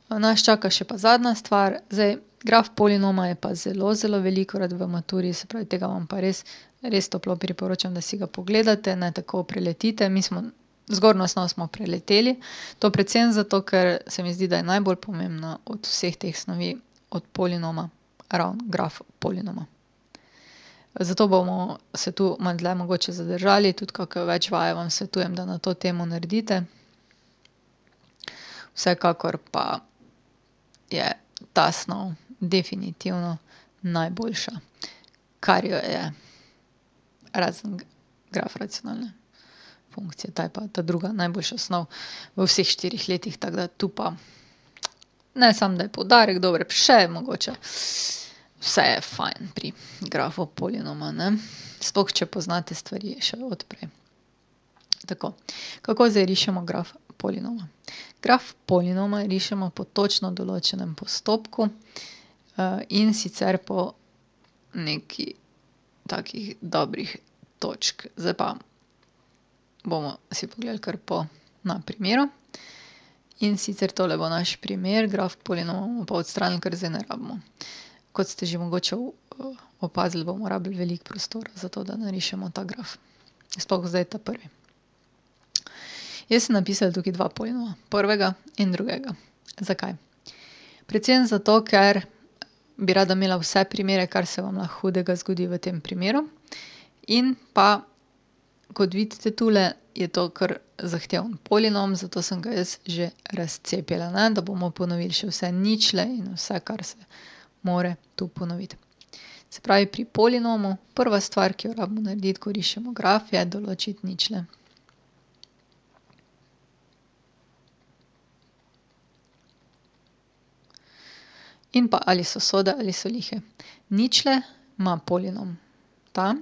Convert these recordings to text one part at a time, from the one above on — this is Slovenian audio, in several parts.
Nas čaka še pa zadnja stvar. Zdaj, graf polinoma je pa zelo, zelo velikokrat v maturi, se pravi, tega vam pa res, res toplo priporočam, da si ga pogledate, ne tako preletite. Mi smo zgornjo osnov smo preleteli. To predvsem zato, ker se mi zdi, da je najbolj pomembna od vseh teh snovi, od polinoma, ravno graf polinoma. Zato bomo se tu malo dlje mogoče zadržali, tudi kako več vaje vam svetujem, da na to temo naredite. Vsekakor pa je ta snov definitivno najboljša, kar jo je. Razen graf racionalne funkcije, ta je pa ta druga najboljša snov v vseh 4 letih, tako da tu pa ne samo, da je poudarek dober, še mogoče vse je fajn pri grafu polinoma, ne. Sploh, če poznate stvari še od prej. Tako, kako zdaj rišemo graf polinoma? Graf polinoma rišemo po točno določenem postopku, in sicer po nekaj takih dobrih točk. Zdaj pa bomo si pogledali kar na primeru. In sicer tole bo naš primer, graf polinoma bomo pa odstranili, ker zdaj ne rabimo. Kot ste že mogoče opazili, bomo rabili veliko prostora za to, da narišemo ta graf. Sploh zdaj ta prvi. Jaz sem napisala tukaj dva polinoma, prvega in drugega. Zakaj? Predvsem zato, ker bi rada imela vse primere, kar se vam lahko hudega zgodi v tem primeru. In pa, kot vidite tule, je to kar zahteven polinom, zato sem ga jaz že razcepila, ne, da bomo ponovili še vse ničle in vse, kar se more tu ponoviti. Se pravi, pri polinomu prva stvar, ki jo rabimo narediti, ko rišemo graf, je določiti ničle. In pa ali so sode ali so lihe. Ničle ima polinom tam,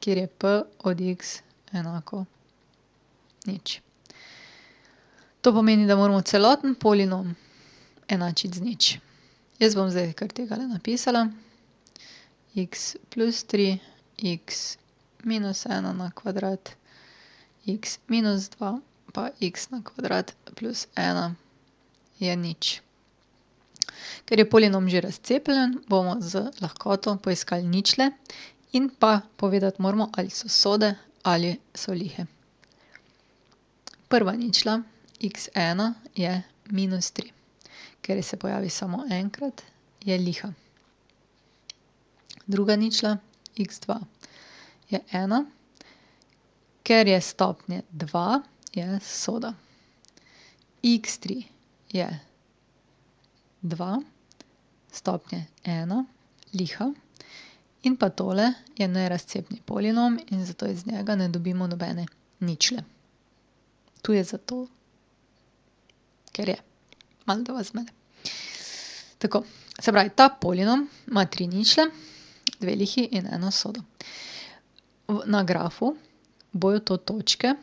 kjer je p od x enako nič. To pomeni, da moramo celoten polinom enačiti z nič. Jaz bom zdaj kar tegale napisala. X plus 3, x minus 1 na kvadrat, x minus 2 pa x na kvadrat plus 1 je nič. Ker je polinom že razcepljen, bomo z lahkoto poiskali ničle in pa povedati moramo, ali so sode ali so lihe. Prva ničla, x1, je minus 3. Ker se pojavi samo enkrat, je liha. Druga ničla, x2, je 1. Ker je stopnje 2, je soda. X3 je 2, stopnje 1, liha. In pa tole je nerazcepni polinom in zato iz njega ne dobimo nobene ničle. Tu je zato, ker je. Malo da vas zmede. Tako, se pravi, ta polinom ima 3 ničle, 2 lihi in 1 sodo. Na grafu bojo to točke.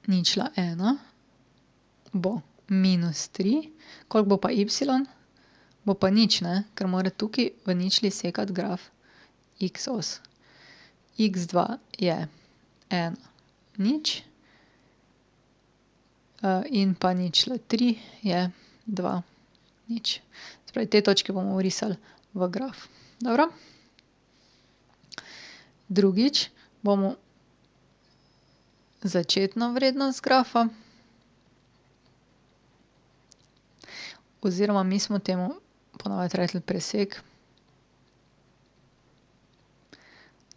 Ničla 1 bo minus 3. Koliko bo pa y? Bo pa nič, ne, ker mora tukaj v ničli sekati graf x os. X2 je 1, nič. In pa ničla 3 je 2, nič. Se pravi, te točke bomo vrisali v graf. Dobro? Drugič bomo začetno vrednost grafa, oziroma mi smo temu po navadi rekli presek,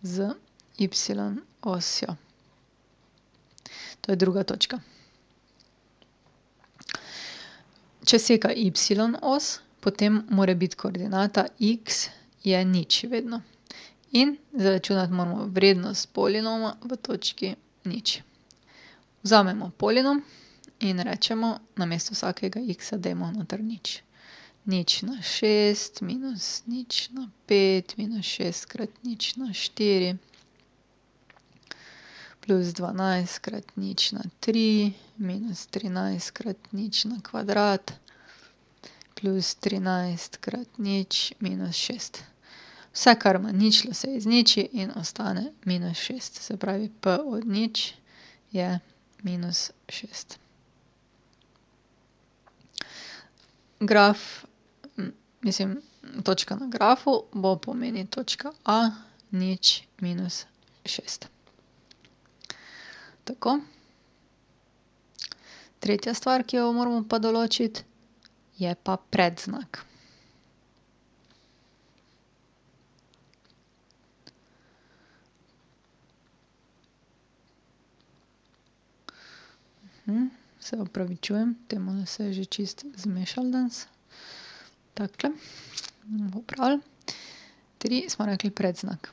z y osjo. To je druga točka. Če seka y os, potem mora biti koordinata x je nič vedno. In zaračunati moramo vrednost polinoma v točki nič. Vzamemo polinom in rečemo, namesto vsakega x-a dajmo noter nič. Nič na 6 minus nič na 5 minus 6 krat nič na 4 plus 12 krat nič na 3 minus 13 krat nič na kvadrat plus 13 krat nič minus 6. Vse, kar ima ničlo, se izniči in ostane minus 6. Se pravi, p od nič je minus 6. graf, mislim, točka na grafu bo pomeni točka A, 0, minus 6. Tako. Tretja stvar, ki jo moramo pa določiti, je pa predznak. Se opravičujem, temule se je že čisto zmešalo danes. Takole, bomo popravili. 3 smo rekli predznak.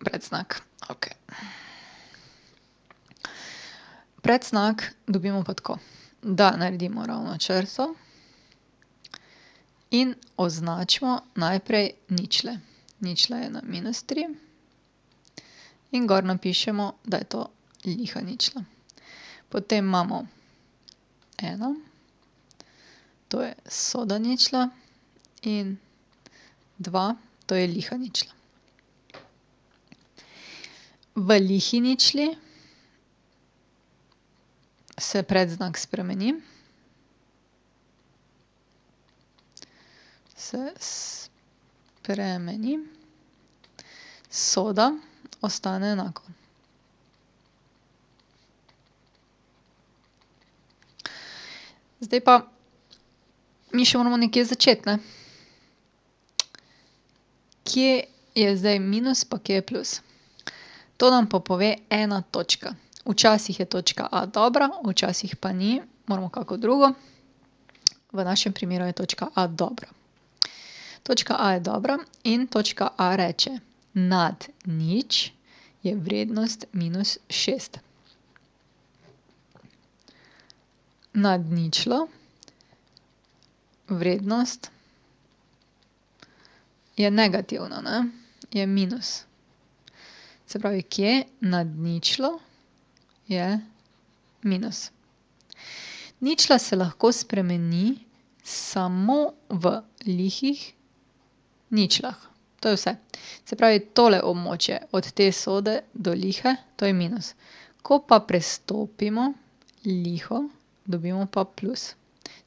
Predznak, okej. Predznak dobimo pa tako, da naredimo ravno črto in označimo najprej ničle. Ničla je na -3 in gor napišemo, da je to liha ničla. Potem imamo 1, to je soda ničla, in 2, to je liha ničla. V lihi ničli se predznak spremeni. Soda ostane enako. Zdaj pa mi še moramo nekje začeti, ne. Kje je zdaj minus pa kje je plus? To nam pa pove ena točka. Včasih je točka A dobra, včasih pa ni, moramo kako drugo. V našem primeru je točka A dobra. Točka A je dobra in točka A reče: nad 0 je vrednost -6. Nad ničlo vrednost je negativna, ne, je minus. Se pravi, kje nad ničlo je minus. Ničla se lahko spremeni samo v lihih ničlah. To je vse. Se pravi, tole območje od te sode do lihe, to je minus. Ko pa prestopimo liho, dobimo pa plus.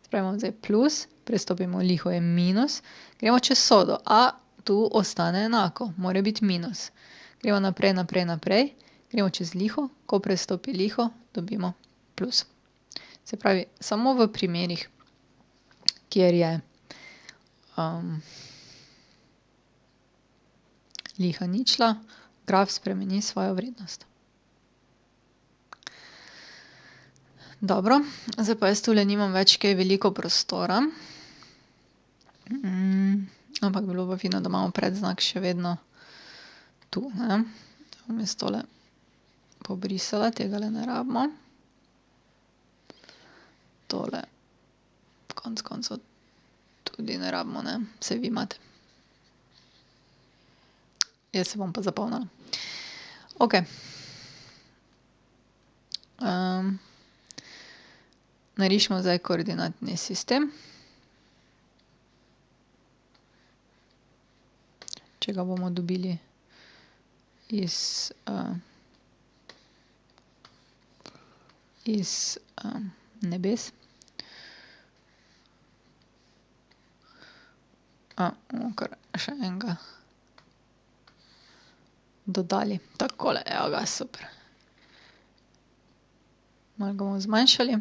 Se pravi, imamo zdaj plus, prestopimo liho, je minus, gremo čez sodo, a tu ostane enako, mora biti minus. Gremo naprej, naprej, naprej, gremo čez liho, ko prestopi liho, dobimo plus. Se pravi, samo v primerih, kjer je liha ničla, graf spremeni svojo vrednost. Dobro, zdaj pa jaz tule nimam več kaj veliko prostora. Ampak bilo pa fino, da imamo predznak še vedno tu, ne. Bom jaz tole pobrisala, tegale ne rabimo. Tole konec koncev tudi ne rabimo, ne, saj vi imate. Jaz se bom pa zapomnila. Okej. Narišimo zdaj koordinatni sistem. Če ga bomo dobili iz nebes. Bomo kar še enega dodali. Takole, evo ga, super. Malo ga bomo zmanjšali.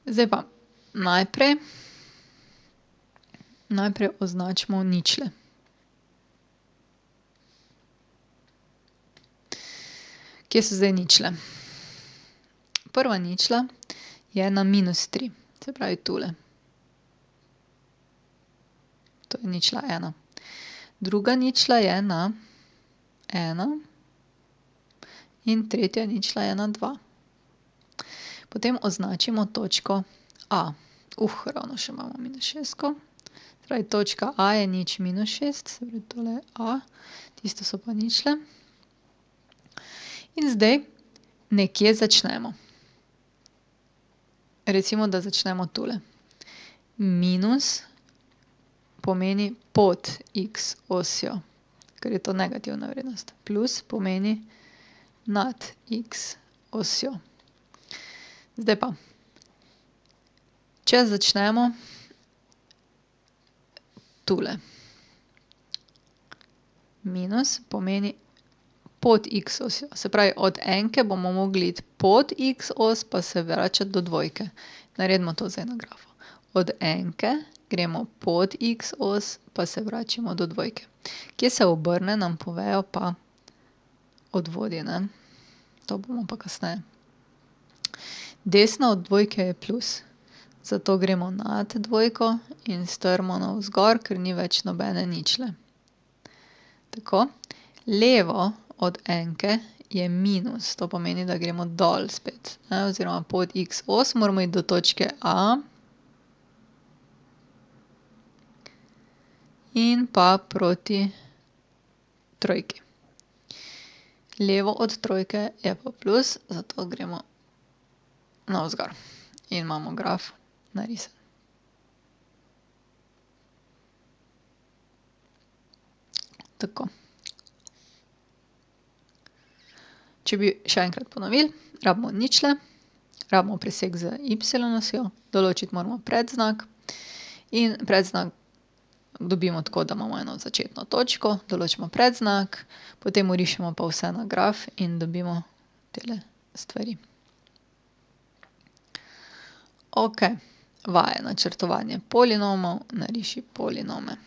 Zdaj pa najprej označimo ničle. Kje so zdaj ničle? Prva ničla je na -3, se pravi tule. To je ničla 1. Druga ničla je na 1 in tretja ničla je na 2. Potem označimo točko A. Ravno še imamo -6. Se pravi, točka A je 0, -6, se pravi, tole je A, tisto so pa ničle. In zdaj nekje začnemo. Recimo, da začnemo tule. Minus pomeni pod x osjo, ker je to negativna vrednost. Plus pomeni nad x osjo. Zdaj pa, če začnemo tule. Minus pomeni pod x osjo. Se pravi, od enke bomo mogli iti pod x os pa se vračati do dvojke. Naredimo to zdaj na grafu. Od enke gremo pod x os pa se vračamo do dvojke. Kje se obrne, nam povejo pa odvodje, ne. To bomo pa kasneje. Desno od dvojke je plus. Zato gremo nad dvojko in strmo navzgor, ker ni več nobene ničle. Tako. Levo od enke je minus. To pomeni, da gremo dol spet, ne, oziroma pod x os moramo iti do točke A. In pa proti trojki. Levo od trojke je pa plus, zato gremo navzgor. In imamo graf narisan. Tako. Če bi še enkrat ponovili, rabimo ničle, rabimo presek z y-osjo, določiti moramo predznak in predznak dobimo tako, da imamo eno začetno točko, določimo predznak, potem orišemo pa vse na graf in dobimo tele stvari. Okej, vaje načrtovanje polinomov, nariši polinome.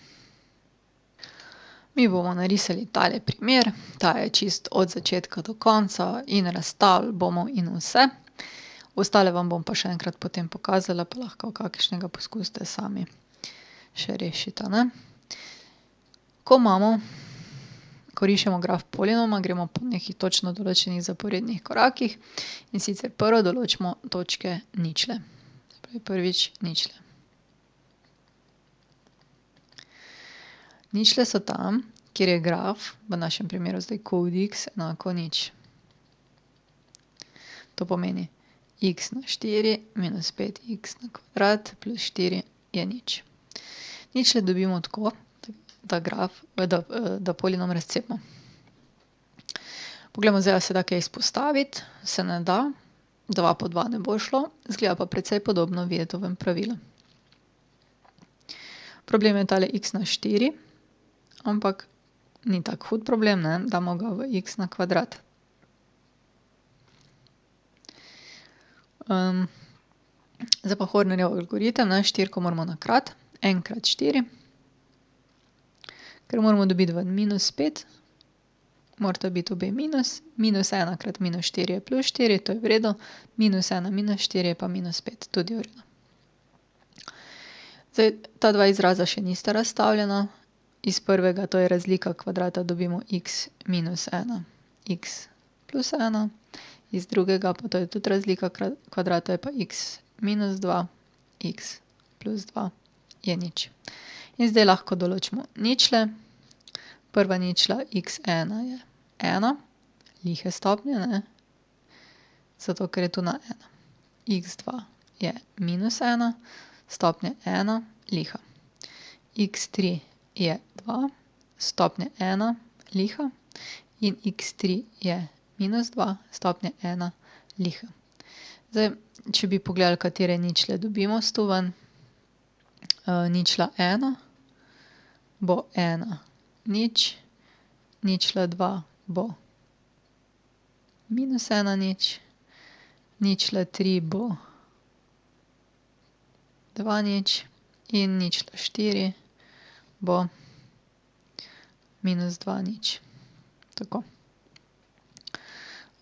Mi bomo narisali tale primer, ta je čisto od začetka do konca in razstavili bomo in vse. Ostale vam bom pa še enkrat potem pokazala, pa lahko kakšnega poskusite sami še rešiti, a ne. Ko rišemo graf polinoma, gremo po nekih točno določenih zaporednih korakih, in sicer prvo določimo točke ničle. Se pravi, prvič ničle. Ničle so tam, kjer je graf, v našem primeru zdaj kod x enako nič. To pomeni x na 4 minus 5x na kvadrat plus 4 je nič. Ničle dobimo tako, da polinom razcepimo. Poglejmo zdaj, a se da kaj izpostaviti. Se ne da. 2 po 2 ne bo šlo, izgleda pa precej podobno Vijetovem pravilu. Problem je tale x na 4, ampak ni tak hud problem, ne, damo ga v x na kvadrat. Zdaj pa Hornerjev algoritem, ne, štirico moramo nakrati, en krat 4. Ker moramo dobiti ven -5, morata biti obe minus, -1 krat -4 je +4, to je v redu, -1 -4 je pa -5, tudi v redu. Zdaj, ta dva izraza še nista razstavljena. Iz prvega, to je razlika kvadrata, dobimo x minus 1, x plus 1. Iz drugega, pa to je tudi razlika kvadrata, je pa x minus 2, x plus 2 je nič. In zdaj lahko določimo ničle. Prva ničla x1 je 1, lihe stopnje, ne. Zato, ker je tu na 1. X2 je -1, stopnja 1, liha. X3 je 2, stopnja 1, liha. In x3 je -2, stopnja 1, liha. Zdaj, če bi pogledali, katere ničle dobimo s tu ven. Ničla 1 bo 1, nič. Ničla 2 bo -1, nič. Ničla 3 bo 2, nič. In ničla 4 bo -2, nič. Tako.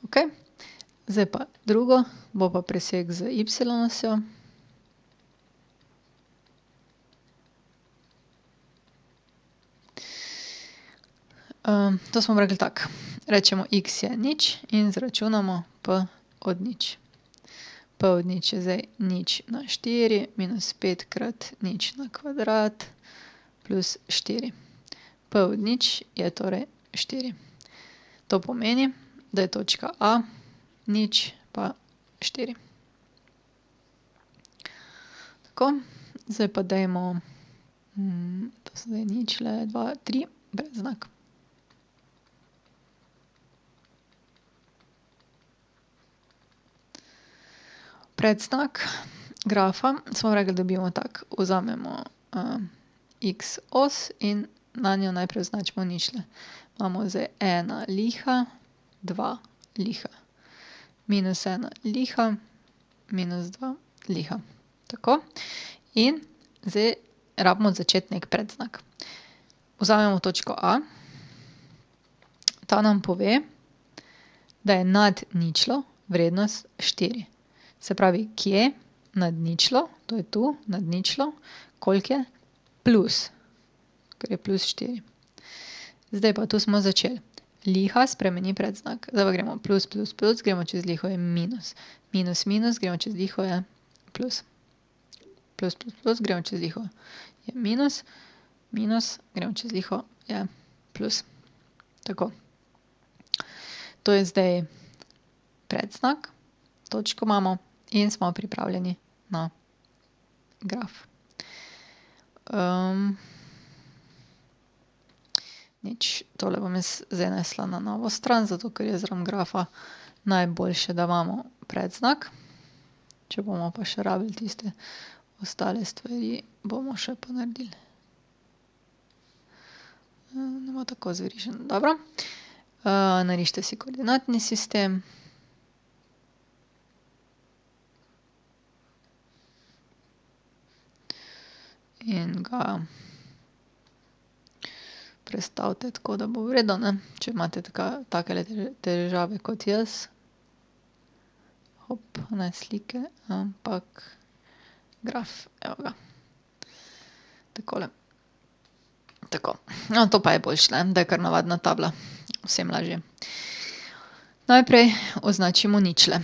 Okej. Zdaj pa drugo, bo pa presek z y-osjo. To smo rekli tako. Rečemo x je nič in izračunamo p od nič. P od nič je zdaj nič na 4 minus 5 krat nič na kvadrat plus 4. P od nič je torej 4. To pomeni, da je točka A nič pa 4. Tako, zdaj pa dajmo, to so zdaj ničle, 2, 3, brez znaka. predznak grafa, smo rekli, dobimo tak. Vzamemo x os in nanjo najprej označimo ničle. Imamo zdaj 1 liha, 2 liha. Minus 1 liha, minus 2 liha. Tako. In zdaj rabimo začeti neki predznak. Vzamemo točko A. Ta nam pove, da je nad ničlo vrednost 4. Se pravi, kje nad ničlo, to je tu, nad ničlo, koliko je? Plus. Ker je plus 4. Zdaj pa tu smo začeli. Liha spremeni predznak. Zdaj pa gremo plus, plus, plus, gremo čez liho je minus. Minus, minus, gremo čez liho je plus. Plus, plus, plus, gremo čez liho je minus. Minus, gremo čez liho je plus. Tako. To je zdaj predznak. Točko imamo in smo pripravljeni na graf. Nič, tole bom jaz zdaj nesla na novo stran, zato ker je zraven grafa najboljše, da imamo predznak. Če bomo pa še rabili tiste ostale stvari, bomo še pa naredili. Ne bo tako zveriženo. Dobro. Narišite si koordinatni sistem. In ga prestavite tako, da bo v redu, ne. Če imate takele težave kot jaz. Hop, ne slike, ampak graf. Evo ga. Takole. Tako. No, to pa je boljše, ne, da je kar navadna tabla. Vsem lažje. Najprej označimo ničle.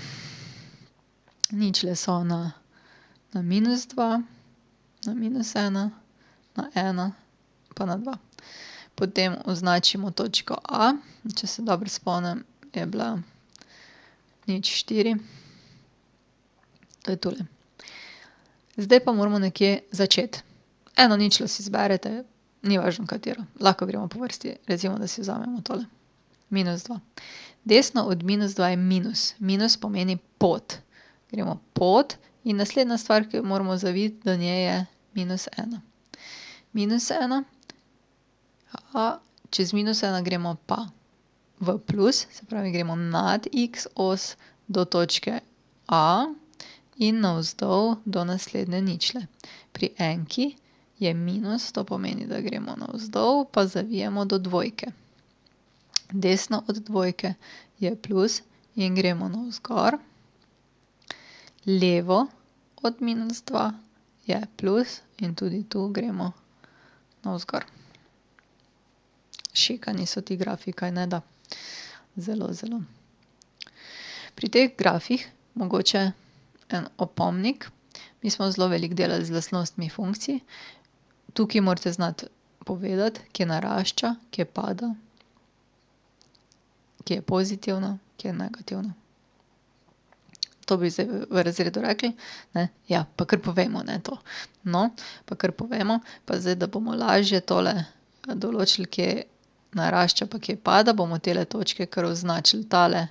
Ničle so na minus 2, na minus 1, na 1 pa na 2. Potem označimo točko A. Če se dobro spomnim, je bila 0,4. To je tule. Zdaj pa moramo nekje začeti. Eno ničlo si izberete, ni važno, katero. Lahko gremo po vrsti. Recimo, da si vzamemo tole. Minus 2. Desno od minus 2 je minus. Minus pomeni pot. Gremo pot in naslednja stvar, ki jo moramo zaviti do nje, je minus 1. Minus 1. Čez minus 1 gremo pa v plus, se pravi, gremo nad x os do točke A in navzdol do naslednje ničle. Pri enki je minus, to pomeni, da gremo navzdol pa zavijemo do dvojke. Desno od dvojke je plus in gremo navzgor. Levo od minus 2 je plus in tudi tu gremo navzgor. Šikani so ti grafi, kajne da? Zelo, zelo. Pri teh grafih mogoče en opomnik. Mi smo zelo veliko delali z lastnostmi funkcij. Tukaj morate znati povedati, kje narašča, kje pada, kje je pozitivno, kje je negativno. To bi zdaj v razredu rekli, ne. Ja, pa kar povejmo, ne, to. No, pa kar povejmo. Pa zdaj, da bomo lažje tole določili, kje narašča pa kje pada, bomo tele točke kar označili. Tale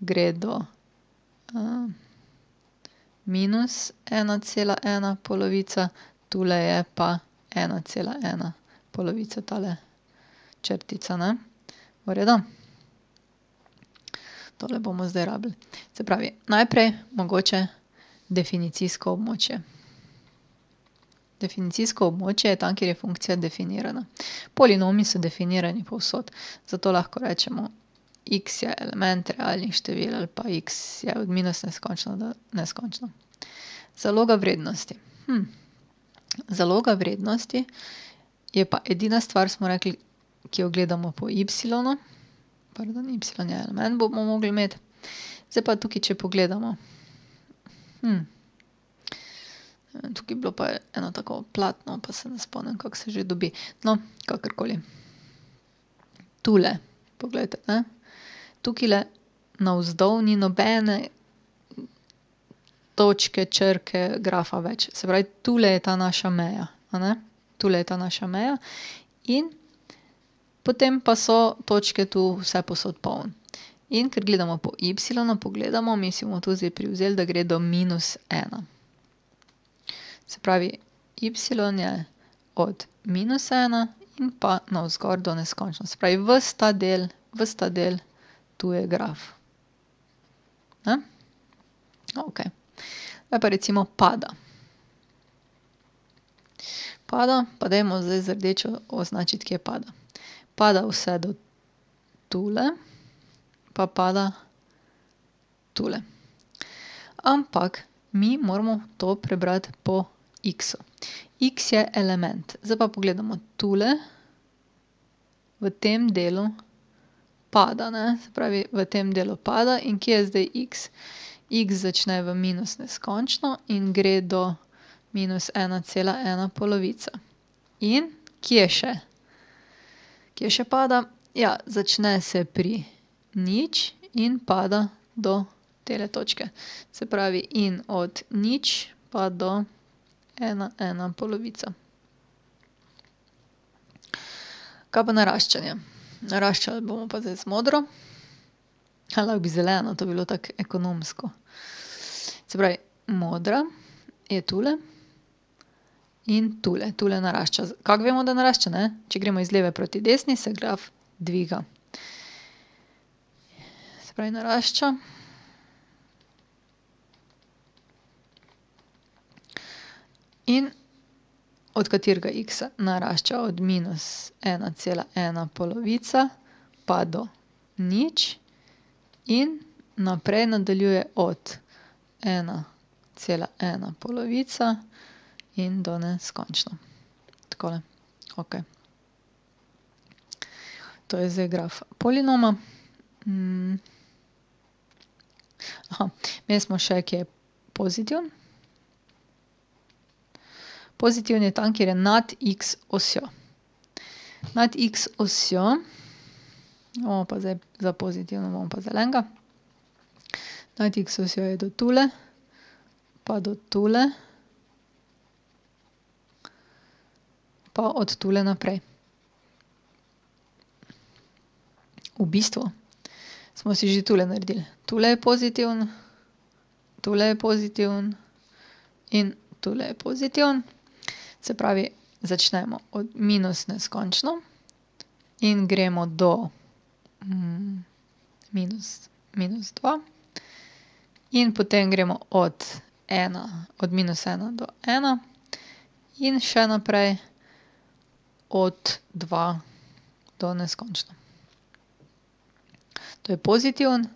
gre do minus 1,1 polovica, tule je pa 1,1 polovica, tale črtica, ne. V redu? Tole bomo zdaj rabili. Se pravi, najprej mogoče definicijsko območje. Definicijsko območje je tam, kjer je funkcija definirana. Polinomi so definirani povsod. Zato lahko rečemo, x je element realnih števil ali pa x je od minus neskončno do neskončno. Zaloga vrednosti. Zaloga vrednosti je pa edina stvar, smo rekli, ki jo gledamo po y-nu. Pardon, y je element, bomo mogli imeti. Zdaj pa tukaj, če pogledamo. Tukaj je bilo pa eno tako platno, pa se ne spomnim, kako se že dobi. No, kakorkoli. Tule, poglejte, ne. Tukajle navzdol ni nobene točke, črke, grafa več. Se pravi, tule je ta naša meja, a ne. Tule je ta naša meja in potem pa so točke tu vsepovsod polno. In ker gledamo po y, pogledamo, mi si bomo tu zdaj privzeli, da gre do -1. Se pravi, y je od -1 in pa navzgor do neskončno. Se pravi, ves ta del, tu je graf. Ne? Okej. Zdaj pa recimo pada. Pada, pa dajmo zdaj z rdečo označiti, kje pada. Pada vse do tule, pa pada tule. Ampak mi moramo to prebrati po x-u. X je element. Zdaj pa pogledamo tule, v tem delu pada, ne. Se pravi, v tem delu pada in kje je zdaj x? X začne v minus neskončno in gre do -1,1 polovica. In kje še? Kje še pada? Ja, začne se pri nič in pada do tele točke. Se pravi, in od nič pa do 1,1 polovica. Kaj pa naraščanje? Naraščali bomo pa zdaj z modro. Lahko bi zeleno, to bi bilo tako ekonomsko. Se pravi, modra je tule in tule. Tule narašča. Kako vemo, da narašča, ne? Če gremo iz leve proti desni, se graf dviga. Se pravi, narašča. In od katerega x-a? Narašča od -1,1 polovica pa do nič in naprej nadaljuje od 1,1 polovica in do neskončno. Takole. Okej. To je zdaj graf polinoma. Imeli smo še, kje je pozitiven. Pozitiven je tam, kjer je nad x osjo. Nad x osjo, bomo pa zdaj za pozitivno bomo pa zelenega. Nad x osjo je do tule, pa do tule, pa od tule naprej. V bistvu smo si že tule naredili. Tule je pozitiven, tule je pozitiven in tule je pozitiven. Se pravi, začnemo od minus neskončno in gremo do -2. In potem gremo od -1 do 1 in še naprej od 2 do neskončno. To je pozitiven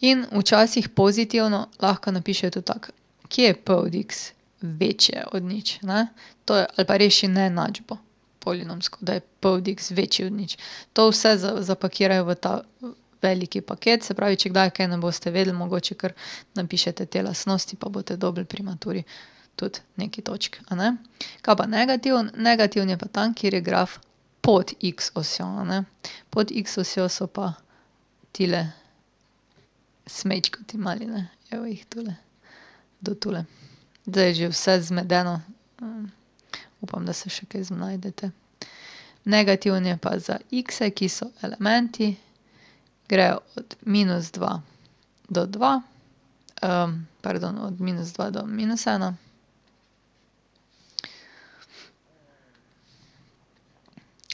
in včasih pozitivno lahko napišejo tudi tako. Kje je p od x večje od nič, ne? To je, ali pa reši neenačbo polinomsko, da je p od x večji od nič. To vse zapakirajo v ta veliki paket, se pravi, če kdaj kaj ne boste vedeli, mogoče kar napišete te lastnosti, pa boste dobili pri maturi tudi nekaj točk, a ne. Kaj pa negativen? Negativen je pa tam, kjer je graf pod x osjo, a ne. Pod x osjo so pa tile smečkoti mali, ne. Evo jih tule. Do tule. Zdaj je že vse zmedeno. Upam, da se še kaj znajdete. Negativen je pa za x-e, ki so elementi. Grejo od -2 do 2. Pardon, od -2 do -1.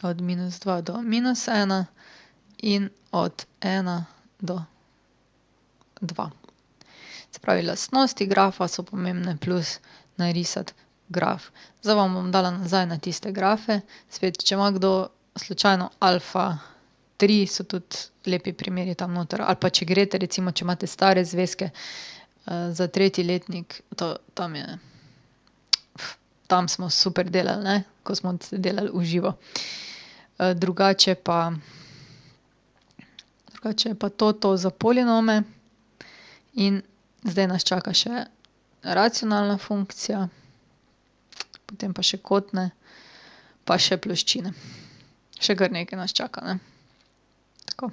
Od -2 do -1 in od 1 do 2. Se pravi, lastnosti grafa so pomembne plus narisati graf. Zdaj vam bom dala nazaj na tiste grafe. Spet, če ima kdo slučajno alfa 3, so tudi lepi primeri tam noter. Ali pa če greste recimo, če imate stare zvezke, za tretji letnik, tam je, tam smo super delali, ne, ko smo delali v živo. Drugače pa je pa to za polinome. In zdaj nas čaka še racionalna funkcija, potem pa še kotne, pa še ploščine. Še kar nekaj nas čaka, ne. Tako.